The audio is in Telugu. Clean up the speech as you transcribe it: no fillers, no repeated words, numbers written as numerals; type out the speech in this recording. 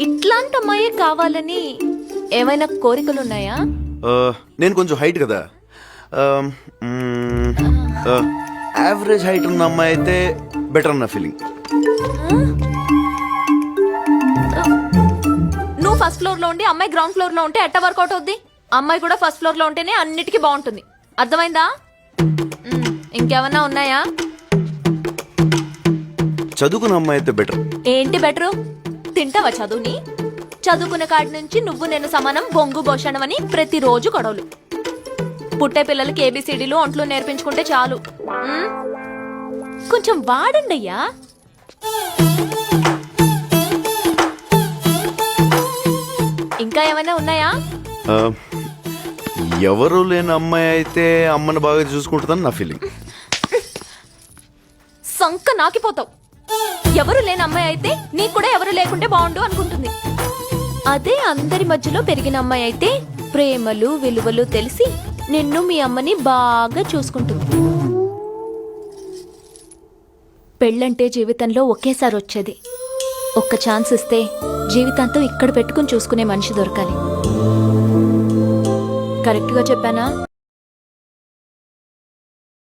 ఇట్లాంటి అమ్మాయే కావాలని ఏమైనా కోరికలు ఉన్నాయా? నేను కొంచెం హైట్ కదా, యావరేజ్ హైట్ ఉన్న అమ్మాయి అయితే బెటర్ అన్న ఫీలింగ్. నువ్వు ఫస్ట్ ఫ్లోర్ లో ఉండి అమ్మాయి గ్రౌండ్ ఫ్లోర్ లో ఉంటే ఎట్ట వర్కౌట్ అవుద్ది? అమ్మాయి కూడా ఫస్ట్ ఫ్లోర్ లో ఉంటేనే అన్నిటికీ బాగుంటుంది. అర్థమైందా? ఇంకేమన్నా ఉన్నాయా? చదువుకున్న అమ్మాయి అయితే బెటర్. ఏంటి బెటరు? తింటావా చదువుని? చదువుకున్న కాడి నుంచి నువ్వు నేను సమానం బొంగు భోషణం అని ప్రతిరోజు గొడవలు. పుట్టే పిల్లలకి ఏబిసిడీలు ఒంట్లు నేర్పించుకుంటే చాలు. కొంచెం వాడండి అయ్యా. ఇంకా ఏమైనా ఉన్నాయా? ఎవరు లేని అమ్మాయి అయితే అమ్మని బాగా చూసుకుంటుందని నా ఫీలింగ్. సంక నాకిపోతావు. ఎవరు లేని అమ్మాయి అయితే నీకు కూడా ఎవరు లేకుంటే బాగుండు అనుకుంటుంది. అదే అందరి మధ్యలో పెరిగిన అమ్మాయి అయితే ప్రేమలు విలువలు తెలిసి నిన్ను మీ అమ్మని బాగా చూసుకుంటుంది. పెళ్ళంటే జీవితంలో ఒకేసారి వచ్చేది. ఒక్క ఛాన్స్ ఇస్తే జీవితాంతం ఇక్కడ పెట్టుకుని చూసుకునే మనిషి దొరకాలి. కరెక్ట్గా చెప్పానా?